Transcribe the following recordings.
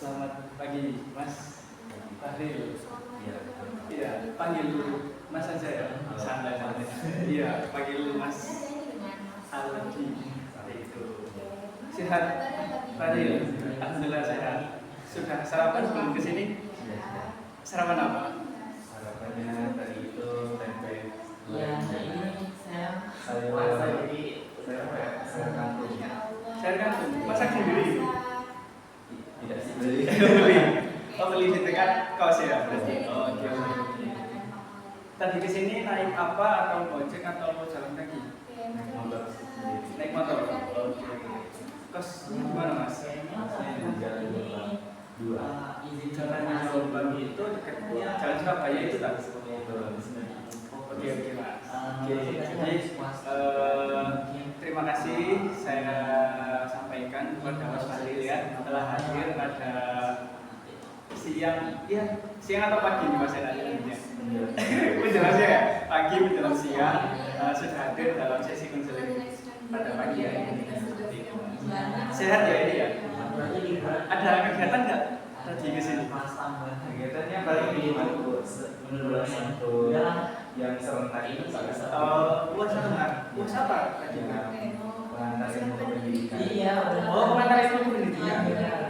Selamat pagi, Mas Fahril. Iya. Iya, panggil Mas saja ya. Santai-santai. Iya, panggil Mas Aldi. Itu. Sehat, Fahril. Alhamdulillah sehat. Sudah sarapan sebelum kesini? Sudah. Sarapan apa? Harapannya tadi itu tempe. Ya, ini saya Sayur puasa jadi sayur kangkung. Saya kan masak sendiri. Tidak sih beli. Beli. Oh, beli di dekat kos ya berarti. Oh, oke. Tadi kesini naik apa atau ojek atau jalan kaki? Motor sendiri. Naik motor. Oke. Kos gimana Mas? Saya di jalan dua. izin Jalan informasi Jombang itu dekatnya Jalan Surabaya itu tak? Oke Mas. Oke. Jadi terima kasih saya sampaikan kepada Mas Fahril ya telah hadir pada siang atau pagi nih Mas Enaknya. Menjelang ya pagi menjelang siang sudah hadir dalam sesi konseling pada pagi hari ini. Sehat ya ini ya? Ada kegiatan nggak tadi ke sini? Kegiatannya paling minimal menurut itu yang serentak itu Puasa apa? Puasa apa? pengantar ilmu pendidikan. Iya, Oh, pengantar ilmu pendidikan.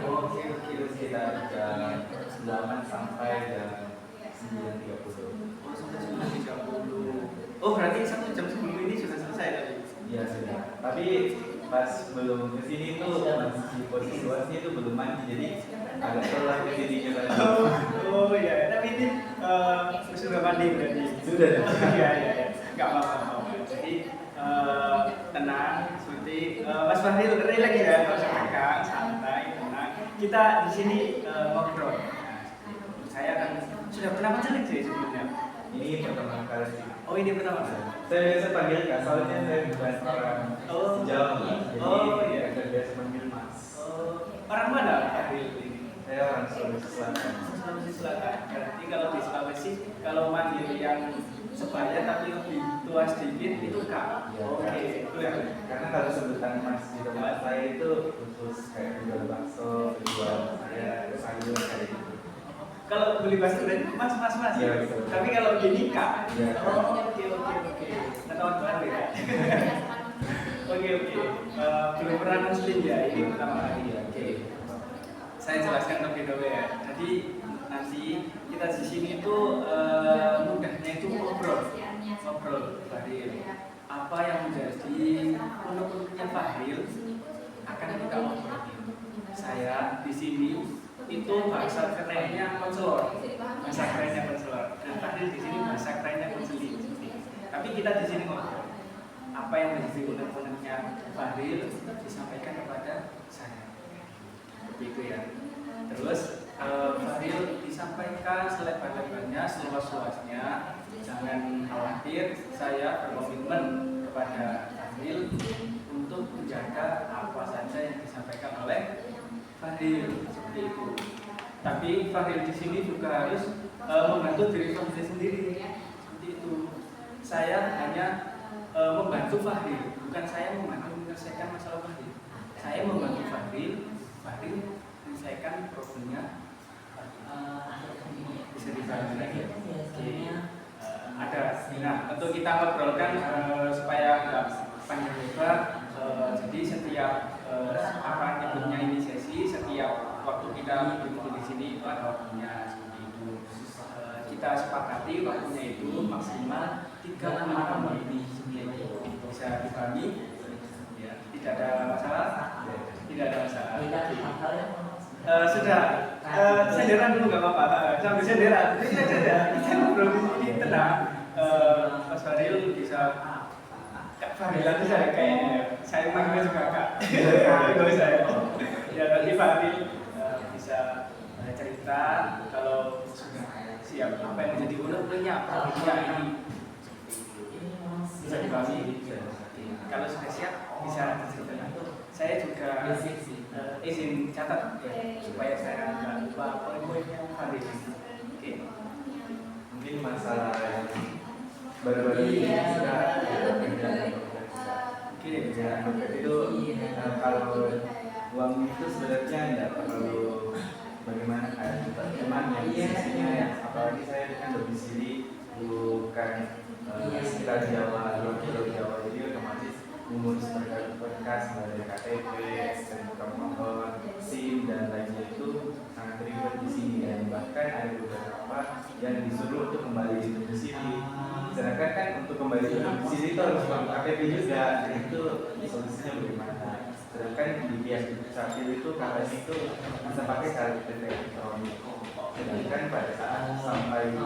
Oke, itu sekitar jam 8 sampai jam 9.30. Oh, sampai 9.30. Oh, berarti 1 jam sebelum ini sudah selesai tadi? Iya sudah. Tapi pas belum kesini tuh masih posisi situasinya itu belum mandi, jadi agak telat kesininya tadi. Oh iya, tapi ini sudah mandi berarti? Sudah. Iya, nggak apa-apa. Jadi tenang, seperti Mas Fahril relax ya, nggak usah tegang, santai, tenang. Kita di sini ngobrol. Nah, saya kan sudah pernah mencelik sih sebelumnya. Ini pertama kali sih. Oh ini pertama. Saya biasa panggil Kak, soalnya saya bukan orang Jawa, jadi iya. agak biasa panggil Mas. Orang mana Fahril ini? Saya orang Sulawesi Selatan. Sulawesi Selatan. Berarti kalau di Sulawesi, kalau manggil yang sebaya tapi lebih tua sedikit itu Kak. Ya, Oke, itu ya. Karena kalau sebutan Mas di tempat saya itu khusus kayak jual bakso, jual sayur kayak gitu. Kalau beli bakso dan Mas. Iya, betul. Tapi kalau gini Kak. Iya. Oh, oke. Ketahuan baru ya. Oke. Belum pernah muslim ya, ini pertama kali ya. Oke. Saya jelaskan lebih dulu ya. Jadi nanti kita di sini itu mudahnya itu ngobrol Fahril. Apa yang menjadi unek-uneknya Fahril akan kita ngobrolin. Saya di sini itu bahasa kerennya konselor. Dan Fahril di sini bahasa kerennya konseling. Tapi kita di sini ngobrol. Apa yang menjadi unek-uneknya Fahril disampaikan kepada saya. Begitu ya. Terus Fahril disampaikan selebar-lebarnya, seluas-luasnya. Jangan khawatir, saya berkomitmen kepada Fahril untuk menjaga apa saja yang disampaikan oleh Fahril seperti itu. Tapi Fahril di sini juga harus membantu diri Fahril sendiri seperti itu. Saya hanya membantu Fahril, bukan saya membantu menyelesaikan masalah Fahril. Saya membantu Fahril menyelesaikan problemnya. Bisa dibahas lagi. Ada. Nah, untuk kita ngobrolkan supaya nggak panjang lebar. Jadi setiap apa nyebutnya ini sesi, setiap waktu kita berdiri di sini itu ada waktunya seperti itu. Kita sepakati waktunya itu maksimal 36 menit. Bisa dipahami? Ya, tidak ada masalah. Sudah. Senderan dulu nggak apa-apa. Sambil senderan. Kita ngobrol di sini tenang. Mas Fahril bisa Kak Fahrilan itu saya kayaknya. Saya manggil juga Kak. Kalau saya. Ya nanti Fahril bisa cerita kalau sudah siap apa yang menjadi unek-uneknya problemnya ini. Bisa dipahami. Kalau sudah siap bisa diceritakan. Saya juga izin catat ya, supaya saya nggak lupa poin-poinnya Fahril. Oke. Mungkin masalah yang baru-baru ini sudah itu kalau uang itu sebenarnya tidak perlu bagaimana kan, cuman yang sisinya yang apalagi saya kan domisili bukan sekitar Jawa, 2 kilo Jawa, jadi otomatis mengurus berkas mulai dari KTP, STNK motor, SIM dan lainnya itu sangat ribet di sini, dan bahkan ada beberapa yang disuruh untuk kembali di domisili. Sedangkan kan untuk kembali di domisili itu harus pakai KTP juga, dan itu solusinya bagaimana? Sedangkan di pihak Dukcapil itu katanya itu bisa pakai KTP elektronik. Sedangkan pada saat sampai di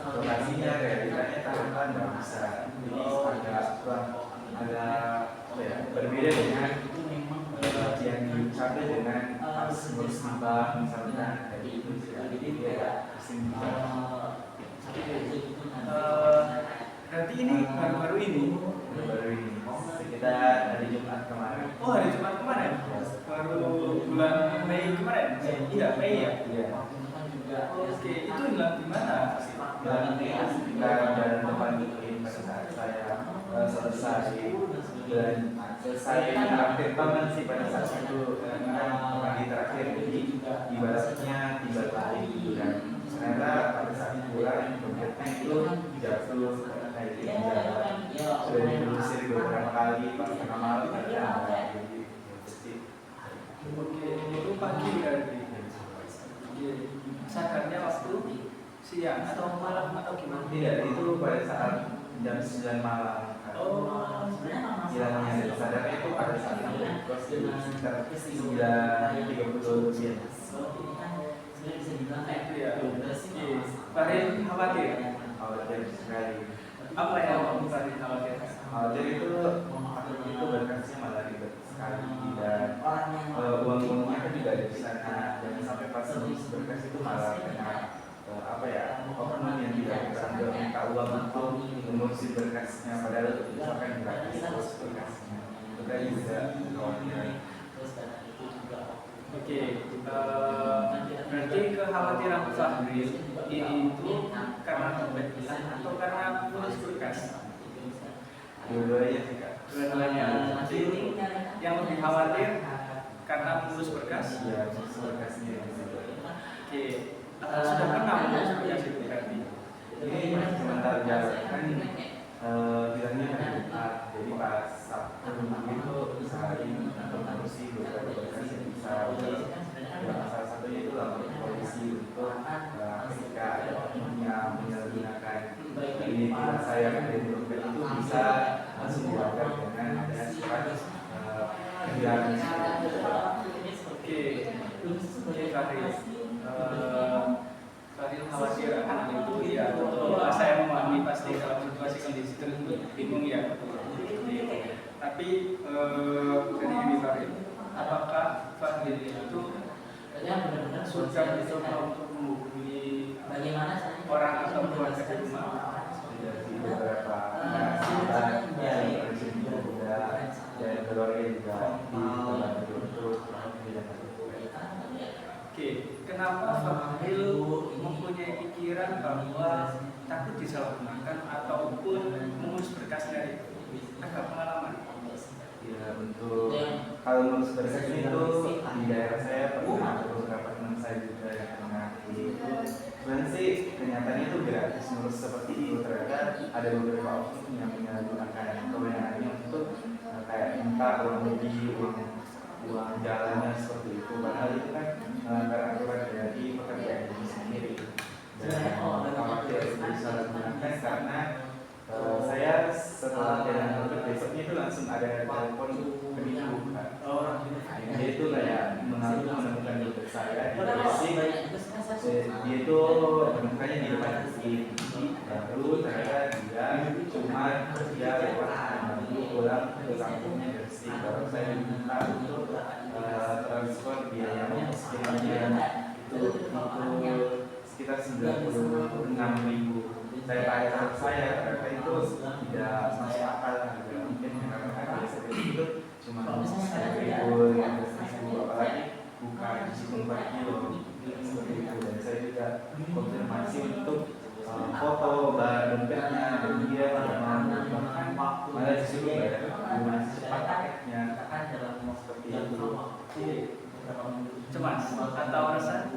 lokasinya realitanya ternyata nggak bisa. Jadi agak kurang, ada apa ya, berbeda dengan yang di Dukcapil dengan pas ngurus di bank misalkan kayak gitu. Jadi dia pusing juga. Berarti ini baru-baru ini sekitar hari Jumat kemarin. Oh, hari Jumat kemarin? Baru bulan Mei kemarin? Iya, Mei ya? Iya. Oke, itu hilang di mana? Dan ketika jalan depan mungkin pada saat saya selesai terakhir banget sih pada saat itu, pagi terakhir, jadi ibaratnya tiba lagi gitu, dan ternyata pada saat pulang dompetnya itu jatuh kayak gitu, sudah ditelusuri beberapa kali pas tengah malam ada jadi Oke, itu pagi berarti. Sadarnya waktu siang atau malam atau gimana? tidak, itu pada saat jam 9 malam. Oh, Hilangnya dari sadarnya itu pada saat sampai kos sekitar 9.30 siang. itu ya. Farid khawatir. Khawatir sekali. Apa yang Farid khawatirkan? Khawatir itu berkasnya malah ribet sekali, dan uang-uangnya kan juga ada di sana, dan sampai pas berkas itu malah kena apa ya, oknum yang tidak bertanggung minta uang untuk mengurusi berkasnya, padahal itu akan gratis terus berkasnya. Itu kan juga khawatir. Oke, berarti kekhawatiran Fahri ini itu karena dompet hilang atau karena ngurus berkas? Dua-duanya sih Kak. Dua-duanya. Jadi yang lebih khawatir karena ngurus berkas? Iya, berkasnya. Oke, sudah pernah ngurus berkas itu berarti? Ini sebentar jalan kan bilangnya hari Jumat, jadi pas Sabtu itu sehari untuk ngurusi beberapa berkas yang bisa salah satunya itu lapor ke polisi untuk ketika ada oknum yang menyalahgunakan identitas saya dari dompet itu bisa langsung dilanggar dengan ada sifat kehilangan. Oke, Farid. Farid khawatir akan hal itu ya, betul. Saya memahami pasti dalam situasi kondisi tersebut bingung ya. Tapi jadi ini Farid, apakah Farid itu sudah mencoba untuk menghubungi orang atau keluarga di rumah? Dari beberapa sahabat yang juga dan keluarga juga dibantu untuk Oke, kenapa Fahil mempunyai pikiran bahwa takut disalahgunakan ataupun mengurus berkasnya itu? Agak pengalaman. ya, untuk kalau ngurus berkas itu di daerah saya pernah ada beberapa teman saya juga yang pernah itu. Sebenarnya sih kenyataannya itu gratis ngurus seperti itu, ternyata ada beberapa oknum yang menyalahgunakan kewenangannya untuk kayak minta uang lebih, uang jalannya seperti itu, padahal itu kan melanggar aturan dari pekerjaan itu sendiri, dan khawatir disalahgunakan karena saya setelah jalan dompet besoknya itu langsung ada telepon penipu kan. Dia itu kayak mengaku menemukan dompet saya di Gresik. Dia itu menemukannya di depan Gresik. Lalu ternyata dia cuma kerja lewat membantu pulang ke kampungnya Gresik. Baru saya diminta untuk transfer biayanya sekiranya itu sekitar 96.000. Saya tanya saya ternyata itu tidak masuk akal, mungkin karena kan biasanya itu cuma 1.000, 15.000, apalagi bukan hitung per kilo seperti itu. Dan saya juga konfirmasi untuk foto dompetnya, dan dia tidak mau, bahkan malah disuruh bayar lunas cepat paketnya seperti itu. cemas atau resah?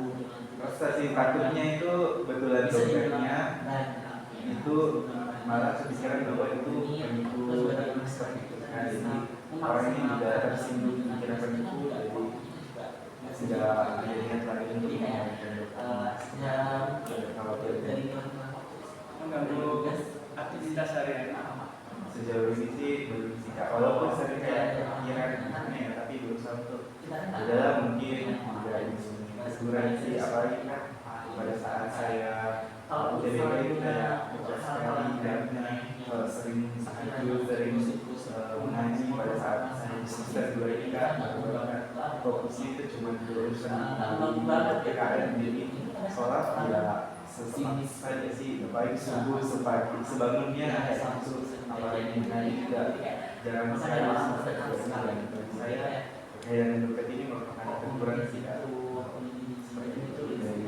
Rasa sih takutnya itu betulan dompetnya itu malah kepikiran bahwa itu penipu seperti itu kan, jadi orang ini juga tersinggung pikiran penipu, jadi sudah ada niat lagi untuk khawatir Mengganggu aktivitas sehari-hari? sejauh ini sih belum sih Kak, walaupun sering kayak pikiran gimana ya, tapi berusaha untuk adalah mungkin juga hiburan sih, apalagi kan pada saat saya UTBK itu kayak bekas sekali karena sering tidur, sering mengaji pada saat saya semester 2 ini kan, baru fokusnya itu cuma di urusan di PKN, jadi sholat ya sesempat saja sih, baik subuh sebangunnya kayak langsung, apalagi mengaji juga jarang sekali sampai ke sana, dan bagi saya kekayaan dompet ini merupakan hiburan sih Kak. Seperti itu dari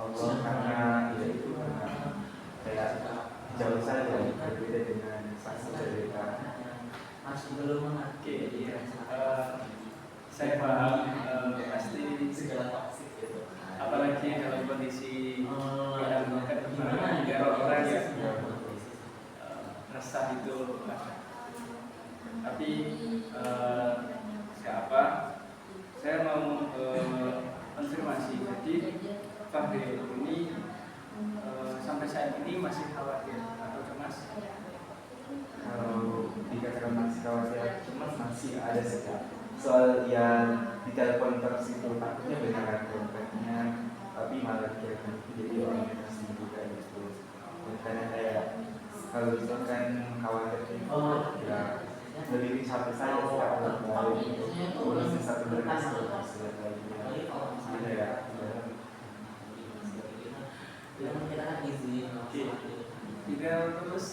Allah, karena ya itu karena kayak jauh saja berbeda dengan saksi cerita. Oke, iya. Saya paham, pasti apalagi dalam kondisi yang dekat dengan orang yang resah itu. Tapi saya mau konfirmasi, jadi Fahri ini sampai saat ini masih khawatir atau cemas? Kalau dikatakan masih khawatir cemas masih ada sih Kak. Soal yang di telepon terus itu takutnya beneran dompetnya, tapi malah dikirakan itu jadi orang yang tersinggung juga gitu. Makanya kayak kalau misalkan khawatir itu ya lebih capek saya sih kalau balik urusin satu berkas sudah lagi ya. Tidak terus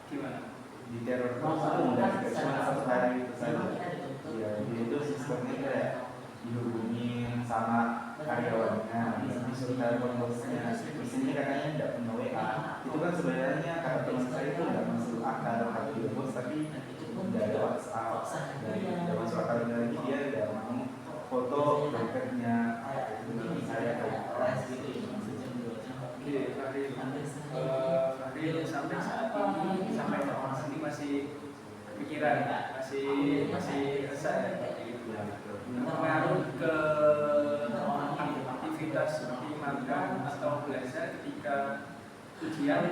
gimana? Di teror itu enggak cuma satu hari itu saja. Ya, jadi itu sistemnya kayak dihubungin sama karyawannya, disuruh telepon bosnya. Di sini katanya tidak punya WA. Itu kan sebenarnya kata teman saya itu tidak masuk akal hati bos, tapi tidak ada WhatsApp dan tidak masuk akal lagi, dia tidak mau foto dompetnya. Menurut saya kayak Oke, Fahri sampai saat ini sampai sini masih kepikiran, masih resah ya? Pengaruh ke aktivitas seperti makan atau belajar ketika ujian?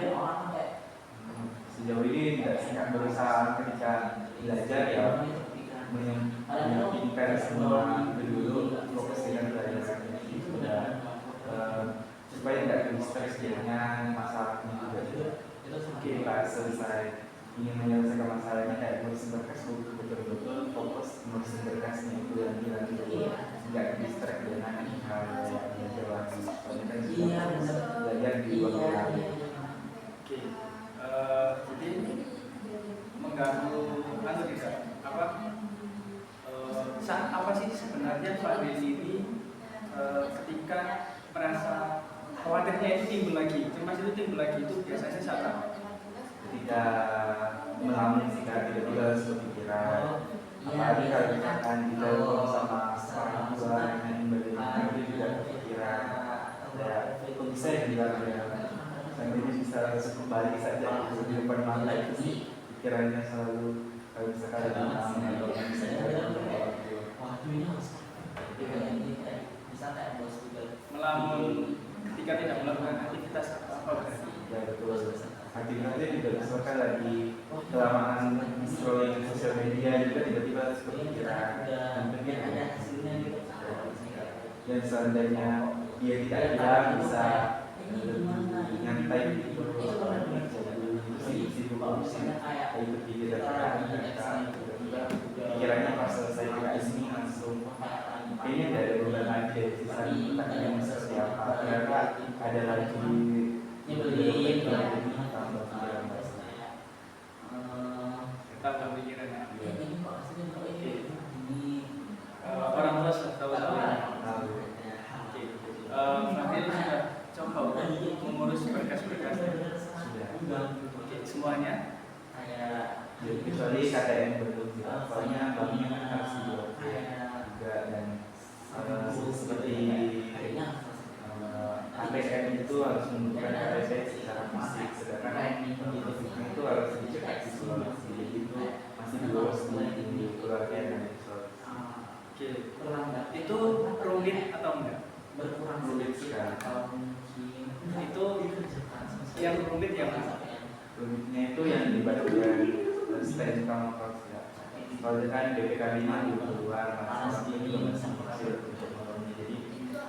Sejauh ini tidak sangat berusaha ketika belajar ya menyempitkan semua dulu fokus dengan belajar itu dan supaya tidak stres dengan masalahnya juga. Kita selesai ingin menyelesaikan masalahnya kayak ngurusin berkas betul-betul fokus ngurusin berkasnya itu yang bilang gitu, nggak distract dengan hal yang belajar lagi. Soalnya kan belajar di luar ruangan. Oke, jadi mengganggu atau tidak apa sih sebenarnya Pak Deni ini ketika merasa khawatirnya itu timbul lagi, cemas itu timbul lagi, itu biasanya saat apa? Ketika melamun sih kan, tiba-tiba harus berpikiran apalagi kalau misalkan ditelepon sama orang tua yang bagaimana, dia juga berpikiran ya kok bisa ya bilang ya sampai bisa langsung kembali saja di depan mata itu sih pikirannya selalu kalau misalkan ada nama atau bisa melamun ketika tidak melakukan aktivitas apa berarti? Ya betul. Aktivitasnya juga misalkan lagi kelamaan scrolling sosial media juga tiba-tiba harus berpikiran dan seandainya dia tidak bilang bisa nyantai gitu sibuk urusin ikut gigi dan tiba-tiba pikirannya pas selesai PKS ini langsung kayaknya tidak ada beban lagi dari sisa pertanyaan seperti apa, ternyata ada lagi nyebelin tambah pikiran ya. Orang tua sudah tahu ya. Fadil sudah coba untuk mengurus berkas-berkas semuanya. kecuali KTM belum, soalnya banknya kan harus dibuat juga berkurang Rumit sedikit sekali. atau mungkin Itu yang rumit ya Mas? Rumitnya itu yang di bagian stand kamu ya. Kalau kan BPKB nya di luar, masalah itu juga masih kecil untuk motornya. Jadi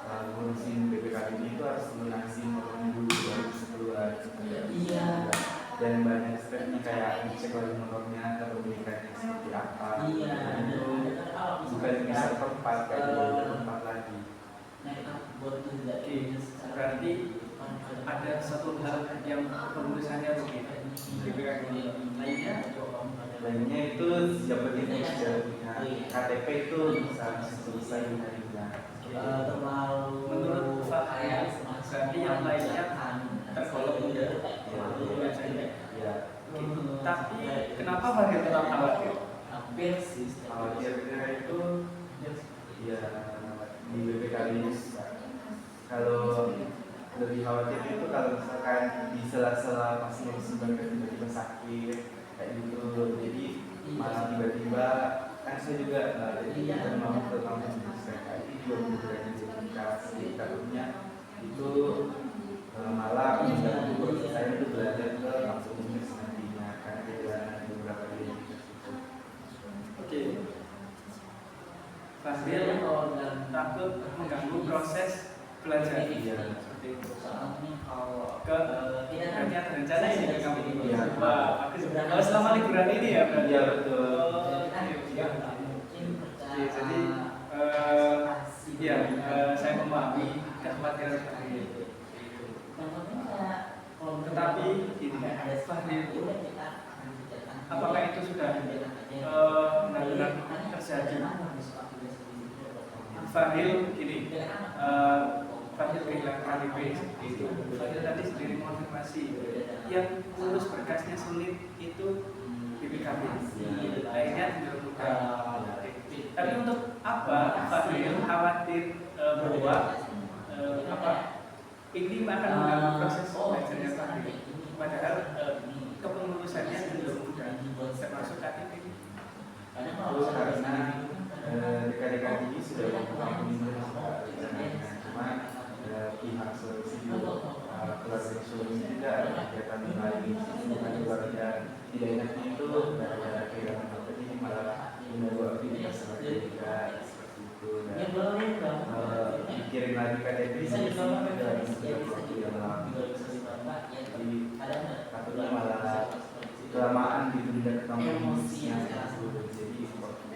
ngurusin BPKB ini itu harus lunasin motornya dulu baru bisa keluar. Iya. Dan banyak stepnya kayak ngecek lagi motornya, kepemilikannya seperti apa. Iya. Itu bukan bisa tempat kayak di tempat lagi. Oke, berarti ada satu hal yang pengurusannya rumit. BPKB Lainnya itu siap begitu KTP itu bisa selesai di hari ini. Menurut Fahri, berarti yang lainnya tergolong mudah. Ya. Tapi kenapa Fahri tetap khawatir? Khawatirnya itu ya di BPKB ini kalau lebih khawatirnya itu kalau misalkan di sela-sela pas ngurus tiba-tiba sakit kayak gitu, jadi malah tiba-tiba kan saya juga jadi kita mau ke kampus kayak itu juga jadi takutnya itu malah mengganggu proses saya itu belajar ke kampus nantinya karena perjalanan beberapa hari. Oke, Fahri takut mengganggu proses belajar. Iya. Seperti itu. Berarti ada rencana sih ke kamu. Iya. Wah, bagus. Oh, selama liburan ini ya berarti. Iya betul. Oke, jadi saya memahami kekhawatiran Fahri. Tetapi ini Fahri, apakah itu sudah benar-benar terjadi? Fahri gini, Fahri kehilangan KTP seperti itu. Fahri tadi sendiri konfirmasi yang ngurus berkasnya sulit itu BPKB. Lainnya tidak mudah. Tapi untuk apa Fahri khawatir bahwa ini akan mengganggu proses belajarnya Fahri? Padahal kepengurusannya belum mudah, termasuk KTP. Itu karena dekat-dekat ini sudah mengalami cuma pihak solusi keluarga solusi tidak ada kegiatan lain bukan keluarga tidak enaknya itu gara-gara kehilangan KTP ini malah membawa aktivitas lagi juga seperti itu dan pikirin lagi KTP ini dalam waktu yang lama jadi takutnya malah kelamaan gitu tidak ketemu jadi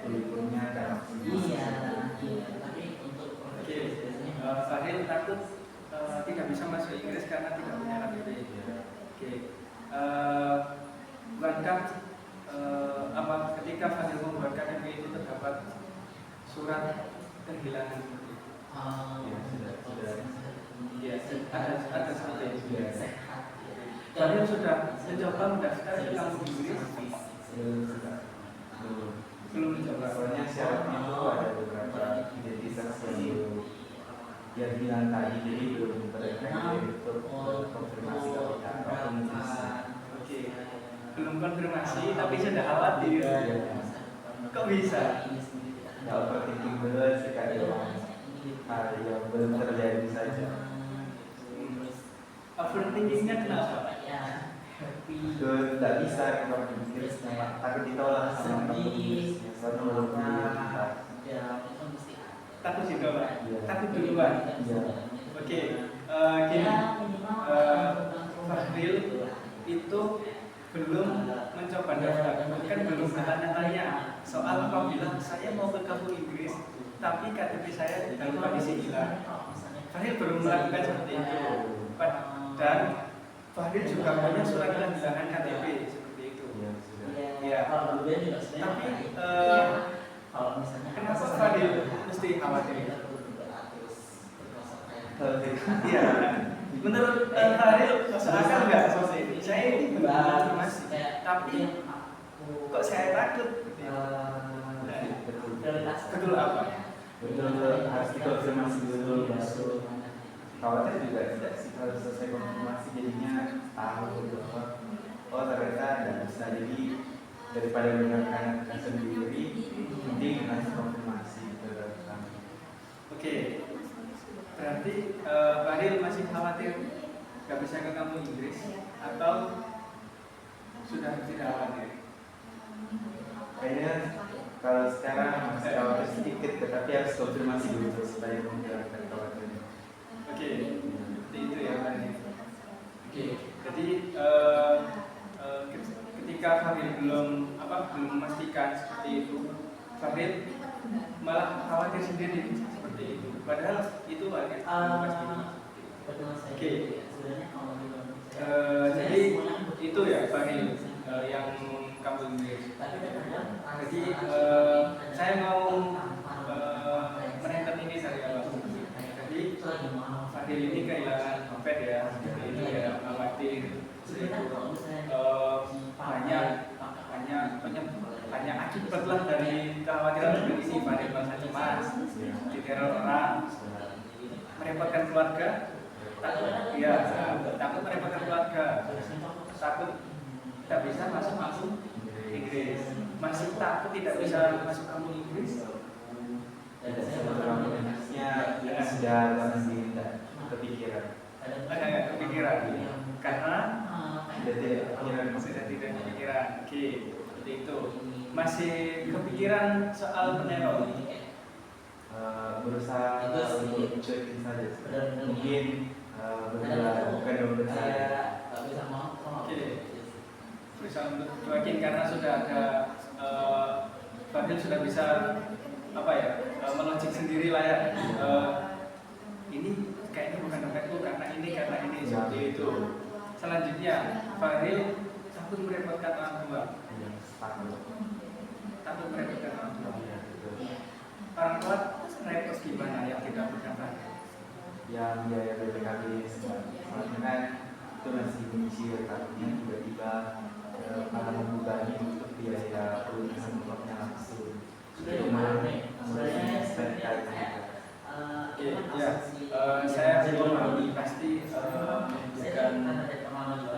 liburnya kan Fahri takut tidak bisa masuk Inggris karena tidak punya KTP. Oke. Bukankah apa ketika Fahri membuat KTP itu terdapat surat kehilangan? Ya, ada seperti itu. Fahri sudah mencoba mendaftar ke kampus Inggris? Belum mencoba. Soalnya syaratnya itu ada beberapa identitas yang hilang tadi, jadi belum terdeteksi untuk konfirmasi Oke, belum konfirmasi tapi sudah khawatir. Kok bisa? Nggak overthinking dulu sih kayak hal yang belum terjadi saja. Overthinkingnya kenapa? Itu nggak bisa kalau berpikir takut ditolak sama kampus, soalnya belum kita. Takut juga Pak? Takut duluan? Oke, gini, Fahril itu belum mencoba daftar, kan belum bertanya-tanya soal apabila saya mau ke kampus Inggris tapi KTP saya dalam kondisi hilang. Fahril belum melakukan seperti itu, dan Fahril juga punya surat kehilangan KTP seperti itu. Ya. Tapi kenapa Fahril mesti khawatir? Iya. Menurut Fahril masuk akal nggak seperti ini? Saya ini benar masih, tapi kok saya takut? Betul apa? Betul harus dikonfirmasi dulu baru. Khawatir juga tidak sih kalau selesai konfirmasi jadinya tahu bahwa oh ternyata tidak bisa, jadi daripada menggunakan sendiri mending ngasih konfirmasi ke kami. Oke, berarti bisa ke kampung Inggris atau sudah tidak khawatir? Kayaknya kalau sekarang masih khawatir sedikit, tetapi harus konfirmasi dulu supaya menghilangkan khawatirnya. Oke, seperti itu ya Pak. Oke, jadi ketika Fadil belum memastikan seperti itu, Fadil malah khawatir sendiri seperti itu. Padahal itu agak pasti. Oke, jadi itu ya Fadil yang kamu Inggris. Jadi saya mau menonton ini dari awal. Jadi Fadil ini kehilangan pet ya, seperti itu ya, khawatir. Banyak akibat lah dari kekhawatiran seperti ini. Fadil merasa cemas, diteror orang, merepotkan keluarga, takut merepotkan keluarga, takut tidak bisa masuk Inggris, masih takut tidak bisa masuk kampung Inggris. Inggrisnya sudah tidak kepikiran. Karena sudah tidak kepikiran. Oke, seperti itu. Masih kepikiran soal peneror. Berusaha untuk cuekin saja. Mungkin bukan berusaha. Oke. Berusaha untuk cuekin karena sudah ada Fadil sudah bisa melogik sendiri lah ya. Ini kayaknya bukan dompetku karena ini seperti itu. Selanjutnya Fadil takut merepotkan orang tua. Takut merepotkan orang tua. Orang tua repot gimana yang tidak berdampak? Yang biaya BPKB soalnya kan itu masih menyisir, takutnya tiba-tiba akan membebani untuk biaya pelunasan uangnya langsung. Saya memahami pasti bukan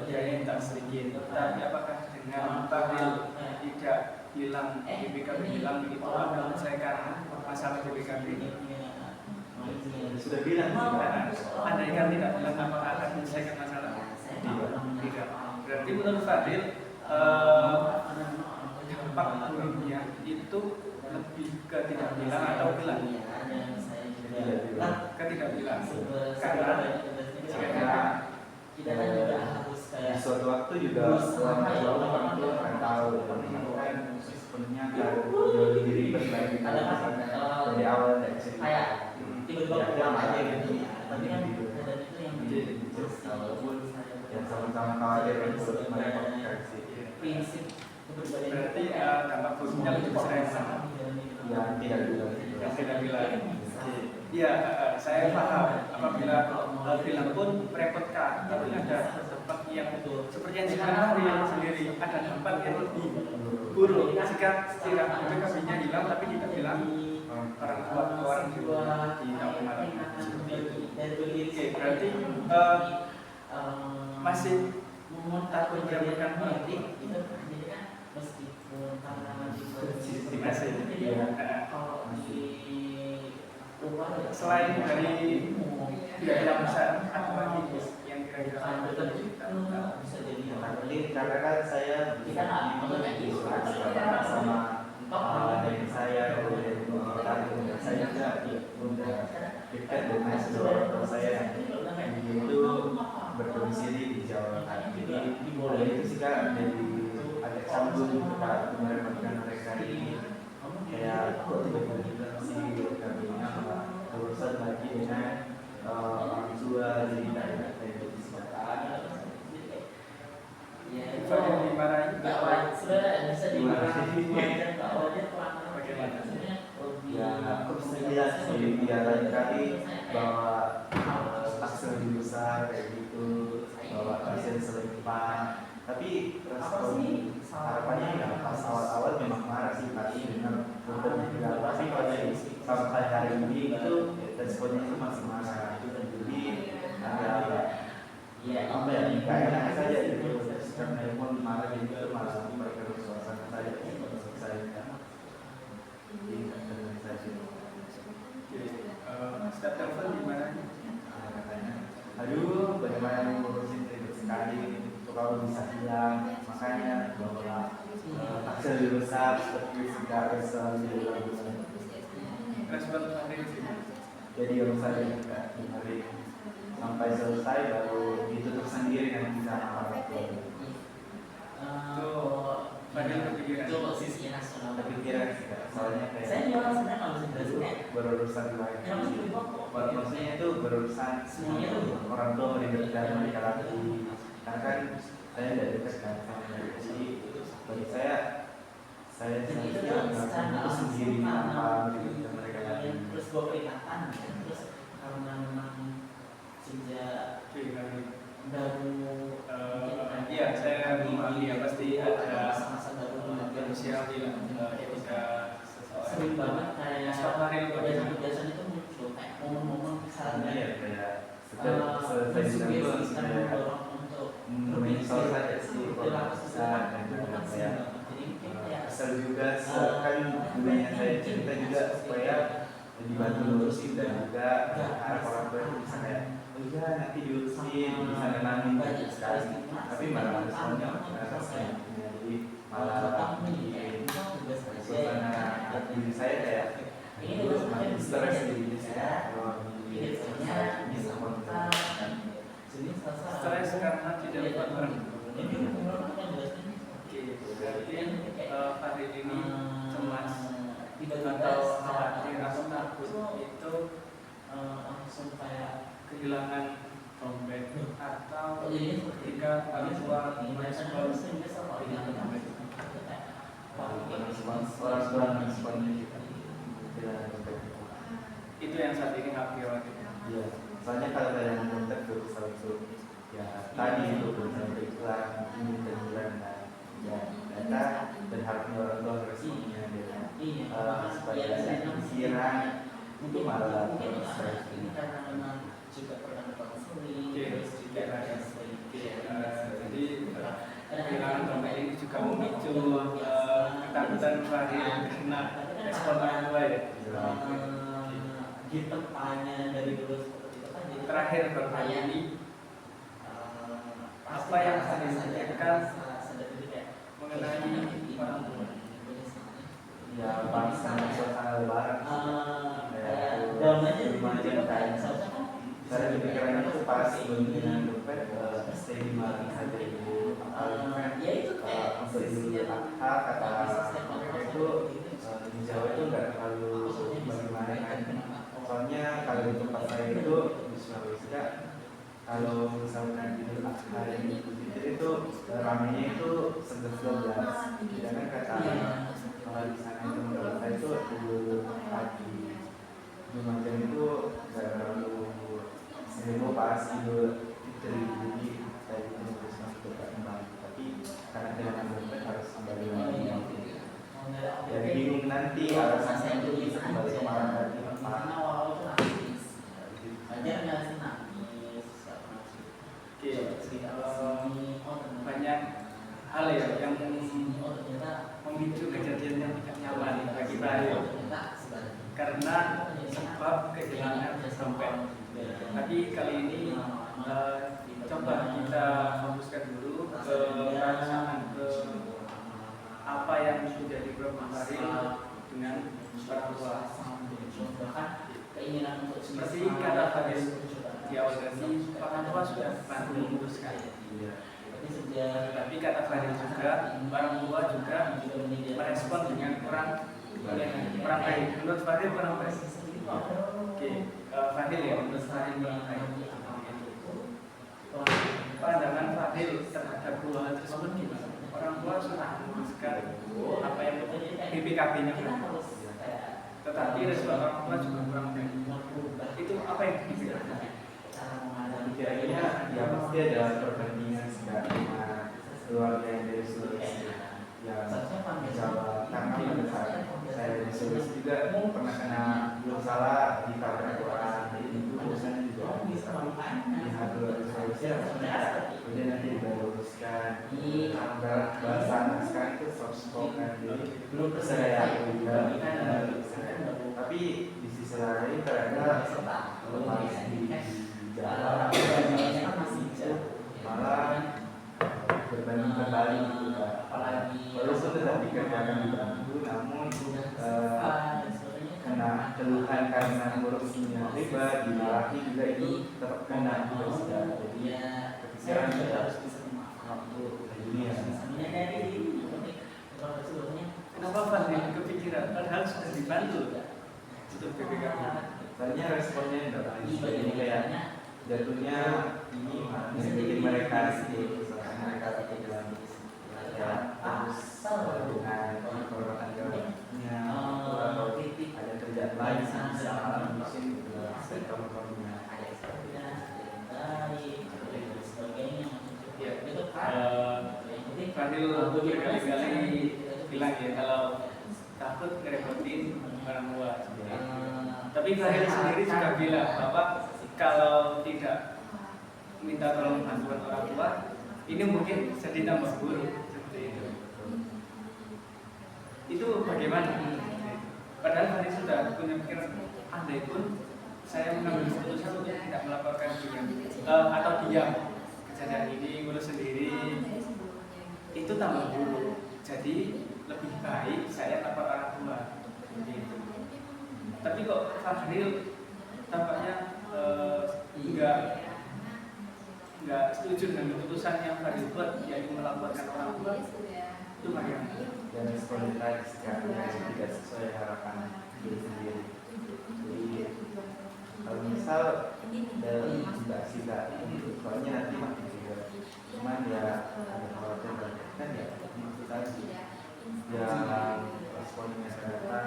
biaya yang tak sedikit, tapi apakah dengan Fadil tidak bilang BPKB bilang itu akan menyelesaikan masalah BPKB ini? Sudah bilang andaikan tidak bilang apakah akan menyelesaikan masalah? Tidak. Berarti menurut Fadil dampak buruknya itu lebih ke tidak bilang atau bilang? Tidak bilang. Karena kita kan juga harus kayak suatu waktu juga orang tua akan tahu kan sepenuhnya kan jauh diri berbaik dari awal dari cerita kayak tiba-tiba pulang aja gitu. Tapi kan gitu. dan itu yang menjadi Walaupun yang sama-sama khawatir untuk merepotkan sih. prinsip berarti dampak buruknya lebih besar yang mana? Yang tidak bilang. Yang tidak bilang. Iya, saya paham. Apabila bilang pun merepotkan, tapi ada dampak yang seperti yang dikatakan sendiri, ada dampak yang lebih buruk. Jika BPKB-nya hilang tapi tidak bilang orang tua di kampung halaman seperti itu. Oke, berarti masih takut merepotkan orang tua. Meskipun tantangan di masih. Selain dari biaya besar, apa lagi yang kira-kira bisa jadi karena kan saya kita sama dari saya saya juga udah dekat dengan saudara saya itu berdomisili di Jawa Tengah. Jadi itu sih kan dari agak sambung kita merepotkan mereka ini kayak kok tiba-tiba si kami urusan lagi dengan orang tua jadi tidak enak kayak itu Fadil dimarahin? Sebenarnya bisa dimarahin Bagaimana? ya aku lihat sih dia lain kali bahwa aksi lebih besar kayak gitu, bahwa pasien selingkuh, tapi respon harapannya ya pas awal-awal memang marah sih, tapi dengan beberapa tapi pada sampai hari ini itu responnya itu masih marah, jadi ada apa ya nggak enak saja gitu, sekarang handphone marah gitu malah memperkeruh suasana saya setiap telepon gimana? Aduh, bagaimana ngurusin seperti tidak resah di lapangan. Respon Fadil sih. Jadi yang saya juga di hari sampai selesai baru ditutup sendiri nanti sama orang tua. Fadil kepikiran. Itu posisi nasional. Kepikiran sih Kak. Soalnya kayak Saya juga sebenarnya kalau sebenarnya berurusan lain. Maksudnya itu berurusan semuanya tuh orang tua melibatkan mereka lagi. Karena kan saya tidak dekat kan sama mereka. Jadi bagi saya seharusnya nggak sendiri apa gitu mereka lagi. Terus gue peringatan, terus karena memang sejak baru Iya, saya memahami ya pasti ada masa baru manusia ketika seseorang sering banget kayak Fadil kebiasaan itu muncul kayak momen-momen Sama misalnya ya kayak selesai mensugestikan saya mendorong untuk menyesal saja sih kalau bisa dan juga kayak kesel juga kan gunanya saya cerita juga supaya dibantu lurusin dan juga harap orang tua itu bisa kayak oh iya nanti diurusin bisa nenangin gitu sekali tapi malah responnya jadi malah bikin suasana diri saya kayak itu semakin stres di diri saya kalau di saya bisa kontrol stres karena tidak dapat barang. Oke, berarti Fadil ini cemas atau khawatir atau takut itu langsung kayak kehilangan dompet atau ketika orang tua merespon kehilangan dompet. orang tua responnya kita Itu yang saat ini khawatir. iya soalnya kalau kalian kontak tuh selalu ya tadi itu berusaha iklan mungkin bulan dan ya data dan harapnya orang tua responnya supaya ada pikiran itu malah stres ini karena memang juga pernah berkonseling terus juga ada sering Jadi kehilangan dompet ini juga memicu ketakutan Fadil karena respon orang tua ya. di tempatnya dari dulu seperti itu kan jadi Terakhir Bapak ini apa yang Fadil sampaikan mengenai orang tua? ya pas sama suasana lebaran dalam aja lumayan kayak saya berpikiran itu pas dengan dompet stay di mana saja ibu ya itu kayak untuk di Adha kata mereka itu di Jawa itu nggak terlalu bagaimana kan soalnya kalau di tempat saya itu di Sulawesi kalau misalkan di Adha dan Idul Fitri itu ramenya itu 11-12 sedangkan kata kalau di sana itu menurut saya itu pagi Lumajang itu nggak terlalu seheboh pas Idul Fitri jadi saya itu terus masuk ke kembali tapi karena kehilangan dompet harus kembali lagi ya bingung nanti alasannya itu bisa kembali ke malam tadi Banyak hal ya yang memicu kejadian yang tidak nyaman bagi Fadil karena sebab kehilangan dompet. Tapi kali ini coba kita fokuskan dulu ke perasaan ke apa yang menjadi problem Fadil dengan orang tua. Seperti kata Fadil di awal tadi, orang tua sudah bantu memutuskan. Tapi kata Fadil juga, orang tua juga merespon dengan kurang baik. Menurut Fadil kurang baik. Oke, Fadil ya, menurut Fadil kurang baik. Pandangan Fadil terhadap dua hal tersebut gimana? Orang tua sudah memutuskan apa yang BPKB-nya berlaku, tetapi respon orang tua juga kurang baik. Itu apa yang dipikirkan? kira-kira ya pasti ada perbandingan sama keluarga yang dari Sulawesi yang Jawa karena pada saat saya di Sulawesi juga pernah kena belum salah di tabrak orang jadi itu urusannya juga lihat dulu di Sulawesi kemudian nanti diluruskan bahasa sekarang itu soft kan jadi belum saya juga tapi di sisi lain ternyata lepas di Jawa malah berbanding kembali gitu kan walaupun tetap dikerjakan di Bandung keluhan karena ngurusnya ribet, dimarahi juga itu tetap kena juga sudah. Jadi saya kepikiran juga harus bisa memaafkan ini ya. menyadari informasi sebelumnya. Kenapa Fadil kepikiran? Padahal sudah dibantu untuk BPKB. Soalnya responnya enggak baik. Jadi kayak jatuhnya ini bikin mereka sedih, mereka sedih dalam ya harus dengan pengorbanan jawabnya atau ada kerjaan lain yang bisa mungkin sektor-sektornya. Fadil berkali-kali bilang ya kalau takut ngerepotin orang tua. Tapi Fadil sendiri juga bilang bahwa kalau tidak minta tolong bantuan orang tua, ini mungkin jadi tambah buruk seperti itu. Itu bagaimana? Padahal Fadil sudah punya pikiran, andai pun saya mengambil keputusan untuk tidak melaporkan dengan atau diam kejadian ini, ngurus sendiri, itu tambah buruk. Jadi lebih baik saya lapor orang tua. Begitu. Tapi kok Fadil tampaknya enggak setuju dengan keputusan yang Fadil buat, yaitu melaporkan orang tua. Itu bagaimana? Dan respon tadi sekarang tidak sesuai harapan diri sendiri. Jadi kalau misal tidak tidak soalnya nanti makin juga. Cuman ya ada khawatir kan ya maksud tadi yang responnya ternyata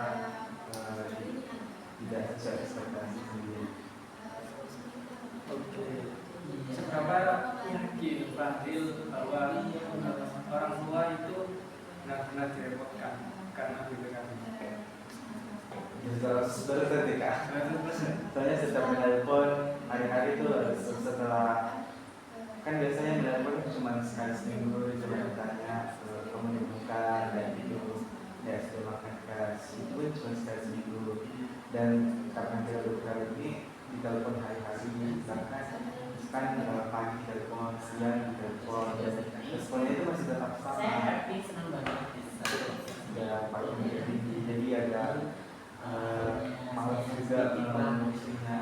tidak sesuai ekspektasi sendiri. Oke. Seberapa yakin Fadil bahwa orang tua itu benar-benar direpotkan karena BPKB? 100% Kak. Soalnya setiap menelpon hari-hari itu setelah kan biasanya menelpon cuma sekali seminggu, cuma bertanya kamu dibuka dan itu ya sudah makan keras itu pun cuma sekali seminggu. Dan karena kita BPKB ini ditelepon hari-hari, kan pagi telepon, siang telepon, dan responnya itu masih tetap sama. Saya happy, senang banget. Ya paling tinggi, jadi ada malas juga memusinya.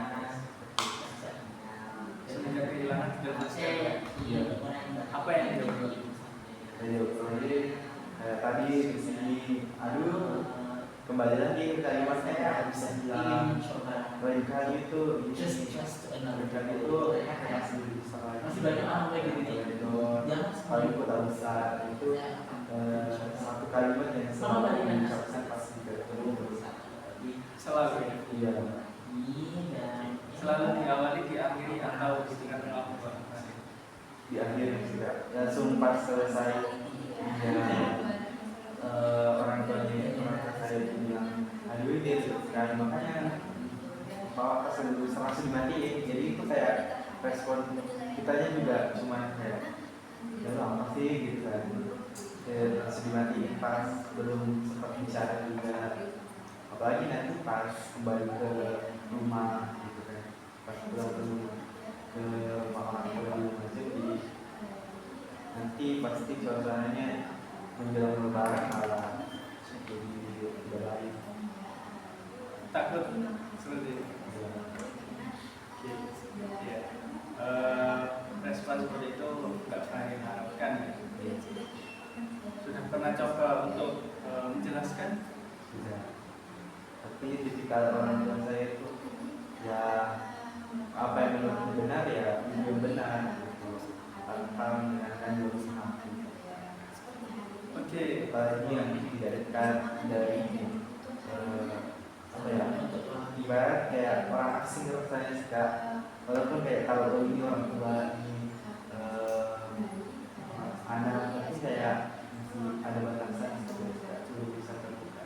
Semenjak kehilangan tidak Iya. apa yang dilakukan? Jadi tadi di sini, aduh kembali lagi ke kalimatnya ya bisa bilang lain kali itu lain kali itu masih banyak orang kayak gitu. paling kota besar itu satu kalimat yang selalu diucapkan pasti terus Selalu ya? iya Selalu diawali, diakhiri, atau dengan apa? di akhir juga langsung pas selesai ya orang tua saya bilang aduh dia sekali makanya bawa pas dulu langsung dimatiin. Jadi itu kayak respon kitanya juga cuma kayak ya lama sih gitu kan langsung dimatiin pas belum sempat bicara juga, apalagi nanti pas kembali ke rumah gitu kan, pas pulang ke rumah orang tua aja jadi nanti pasti suasananya menjelang lebaran malah jadi udah lain. Takut seperti itu. Oke. Ya. Respon seperti itu nggak pernah diharapkan. Ya. Sudah pernah coba untuk menjelaskan? Sudah. Tapi tipikal orang tua saya itu ya apa yang menurut benar ya belum benar gitu. Tanpa mendengarkan lurus hati. Oke. Apalagi yang tidak dekat dari apa ya, ibarat kayak orang asing rasanya suka, walaupun kayak kalau ini orang tua ini anak, tapi kayak masih ada batasan gitu, belum bisa terbuka.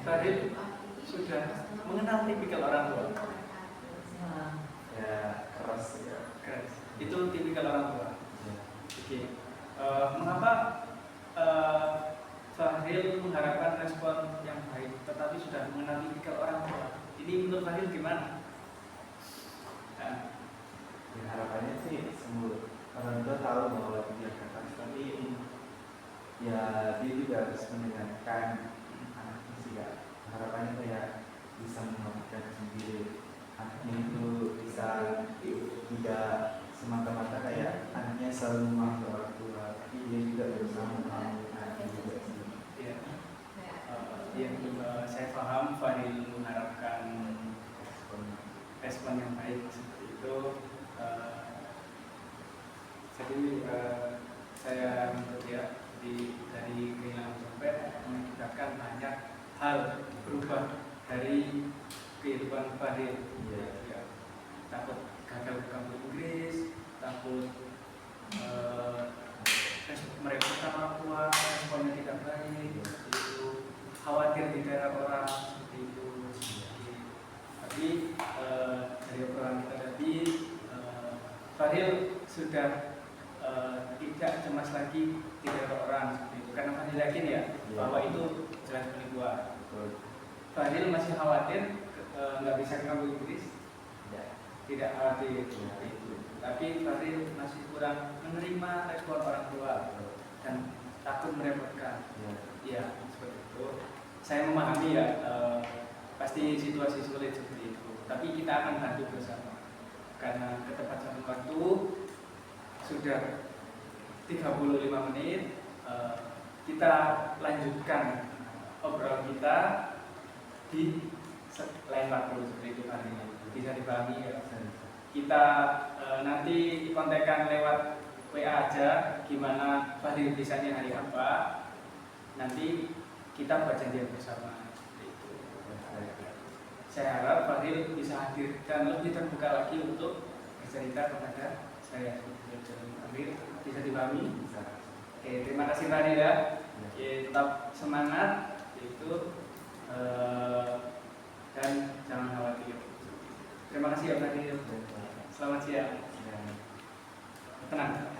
Fadil sudah mengenal tipikal orang tua. Ya keras ya. Keras. Itu tipikal orang tua. Ya. Oke. Mengapa Fadil mengharapkan respon yang baik, tetapi sudah mengenal tipikal orang tua? Ini menurut Fadil gimana? Ya, harapannya sih semua orang tua tahu bahwa dia keras, tapi ya dia juga harus mendengarkan anaknya sih ya. harapannya kayak bisa mengobatkan sendiri anaknya itu bisa tidak semata-mata kayak anaknya selalu memahami orang tua, tapi dia juga berusaha memahami anaknya juga sih. Iya. Yang saya paham Fadil mengharapkan respon yang baik seperti itu. Jadi saya menurut ya dari kehilangan dompet mengakibatkan banyak hal berubah dari kehidupan Fadil. Ya. Takut gagal ke kampus Inggris, takut merepotkan orang tua, responnya tidak baik, seperti itu, khawatir diteror orang, seperti itu. Tapi dari obrolan kita tadi, Fadil sudah tidak cemas lagi diteror orang, seperti itu. Karena Fadil yakin ya bahwa itu jelas penipuan. Fadil masih khawatir nggak bisa ke kampus Inggris? Tidak khawatir, seperti itu. Tapi Fadil masih kurang menerima respon orang tua dan takut merepotkan. Ya, seperti itu. Saya memahami ya, pasti situasi sulit seperti itu. Tapi kita akan bantu bersama. Karena ketepatan waktu sudah 35 menit, kita lanjutkan obrolan kita di lain waktu seperti itu hari ini. Bisa dipahami ya. Kita nanti kontekan lewat WA aja gimana Fadil bisanya hari apa. Nanti kita buat janjian bersama. Itu. Saya harap Fadil bisa hadir dan lebih terbuka lagi untuk bercerita kepada saya. Amir, bisa dipahami? Bisa. Oke, terima kasih Fadil ya. Oke, tetap semangat itu dan jangan khawatir. Terima kasih ya Fadil. Selamat siang. Tenang.